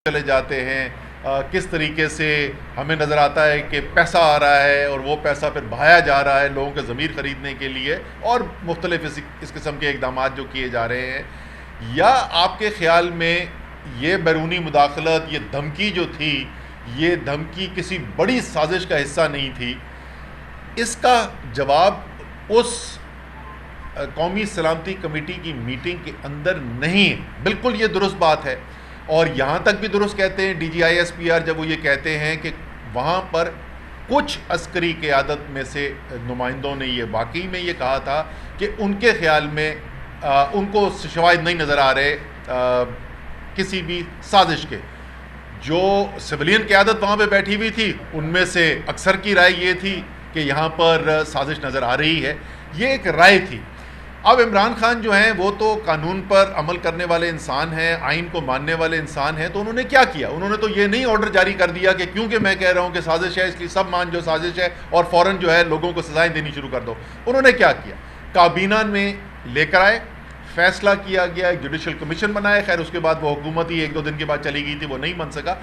چلے جاتے ہیں، کس طریقے سے ہمیں نظر آتا ہے کہ پیسہ آ رہا ہے اور وہ پیسہ پھر بہایا جا رہا ہے لوگوں کے ضمیر خریدنے کے لیے، اور مختلف اس قسم کے اقدامات جو کیے جا رہے ہیں. یا آپ کے خیال میں یہ بیرونی مداخلت، یہ دھمکی جو تھی، یہ دھمکی کسی بڑی سازش کا حصہ نہیں تھی؟ اس کا جواب اس قومی سلامتی کمیٹی کی میٹنگ کے اندر نہیں ہے. بالکل یہ درست بات ہے، اور یہاں تک بھی درست کہتے ہیں DGI/SPR جب وہ یہ کہتے ہیں کہ وہاں پر کچھ عسکری قیادت میں سے نمائندوں نے یہ واقعی میں یہ کہا تھا کہ ان کے خیال میں ان کو شواہد نہیں نظر آ رہے کسی بھی سازش کے. جو سویلین قیادت وہاں پہ بیٹھی ہوئی تھی ان میں سے اکثر کی رائے یہ تھی کہ یہاں پر سازش نظر آ رہی ہے. یہ ایک رائے تھی. اب عمران خان جو ہیں وہ تو قانون پر عمل کرنے والے انسان ہیں، آئین کو ماننے والے انسان ہیں، تو انہوں نے کیا کیا؟ انہوں نے تو یہ نہیں آرڈر جاری کر دیا کہ کیونکہ میں کہہ رہا ہوں کہ سازش ہے اس لیے سب مان جو سازش ہے اور فوراً جو ہے لوگوں کو سزائیں دینی شروع کر دو. انہوں نے کیا کیا؟ کابینہ میں لے کر آئے، فیصلہ کیا گیا، ایک جوڈیشل کمیشن بنائے. خیر اس کے بعد وہ حکومت ہی 1-2 دن کے بعد چلی گئی تھی، وہ نہیں بن سکا.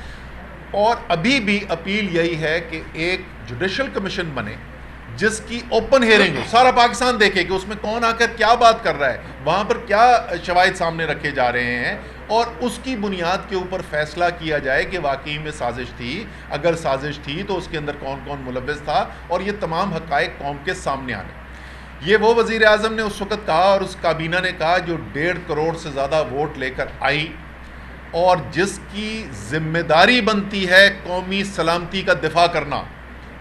اور ابھی بھی اپیل یہی ہے کہ ایک جوڈیشل کمیشن بنے جس کی اوپن ہیئرنگ ہو، سارا پاکستان دیکھے کہ اس میں کون آ کر کیا بات کر رہا ہے، وہاں پر کیا شواہد سامنے رکھے جا رہے ہیں، اور اس کی بنیاد کے اوپر فیصلہ کیا جائے کہ واقعی میں سازش تھی. اگر سازش تھی تو اس کے اندر کون کون ملوث تھا، اور یہ تمام حقائق قوم کے سامنے آنے. یہ وہ وزیر اعظم نے اس وقت کہا اور اس کابینہ نے کہا جو 1.5 کروڑ سے زیادہ ووٹ لے کر آئی، اور جس کی ذمہ داری بنتی ہے قومی سلامتی کا دفاع کرنا.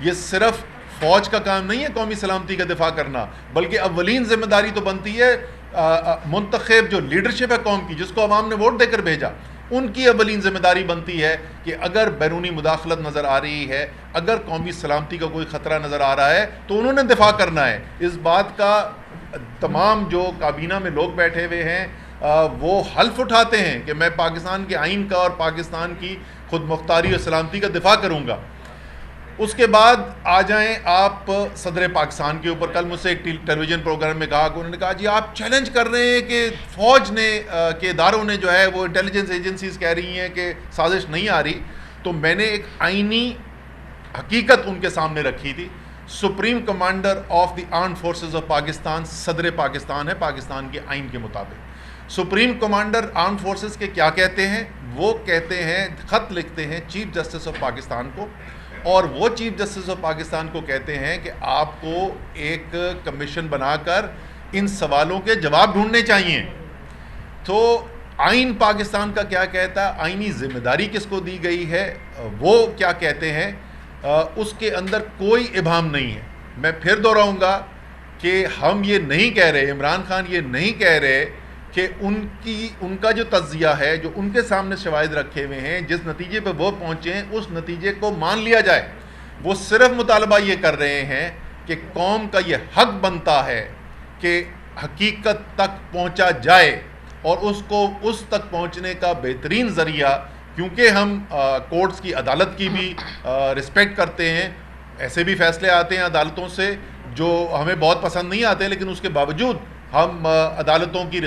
یہ صرف فوج کا کام نہیں ہے قومی سلامتی کا دفاع کرنا، بلکہ اولین ذمہ داری تو بنتی ہے منتخب جو لیڈرشپ ہے قوم کی، جس کو عوام نے ووٹ دے کر بھیجا، ان کی اولین ذمہ داری بنتی ہے کہ اگر بیرونی مداخلت نظر آ رہی ہے، اگر قومی سلامتی کا کوئی خطرہ نظر آ رہا ہے تو انہوں نے دفاع کرنا ہے. اس بات کا تمام جو کابینہ میں لوگ بیٹھے ہوئے ہیں وہ حلف اٹھاتے ہیں کہ میں پاکستان کے آئین کا اور پاکستان کی خود مختاری اور سلامتی کا دفاع کروں گا. اس کے بعد آ جائیں آپ صدر پاکستان کے اوپر. کل مجھ سے ایک ٹیلی ویژن پروگرام میں کہا کہ انہوں نے کہا جی آپ چیلنج کر رہے ہیں کہ فوج نے کے اداروں نے جو ہے وہ انٹیلیجنس ایجنسیز کہہ رہی ہیں کہ سازش نہیں آ رہی. تو میں نے ایک آئینی حقیقت ان کے سامنے رکھی تھی. Supreme commander of the armed forces of Pakistan صدر پاکستان ہے پاکستان کے آئین کے مطابق. سپریم کمانڈر آرمڈ فورسز کے کیا کہتے ہیں؟ وہ کہتے ہیں، خط لکھتے ہیں چیف جسٹس آف پاکستان کو، اور وہ چیف جسٹس آف پاکستان کو کہتے ہیں کہ آپ کو ایک کمیشن بنا کر ان سوالوں کے جواب ڈھونڈنے چاہیے. تو آئین پاکستان کا کیا کہتا ہے، آئینی ذمہ داری کس کو دی گئی ہے، وہ کیا کہتے ہیں، اس کے اندر کوئی ابہام نہیں ہے. میں پھر دہراؤں گا کہ ہم یہ نہیں کہہ رہے، عمران خان یہ نہیں کہہ رہے کہ ان کا جو تجزیہ ہے، جو ان کے سامنے شواہد رکھے ہوئے ہیں، جس نتیجے پہ وہ پہنچے ہیں اس نتیجے کو مان لیا جائے. وہ صرف مطالبہ یہ کر رہے ہیں کہ قوم کا یہ حق بنتا ہے کہ حقیقت تک پہنچا جائے، اور اس کو اس تک پہنچنے کا بہترین ذریعہ، کیونکہ ہم کورٹس کی عدالت کی بھی رسپیکٹ کرتے ہیں، ایسے بھی فیصلے آتے ہیں عدالتوں سے جو ہمیں بہت پسند نہیں آتے، لیکن اس کے باوجود ہم عدالتوں کی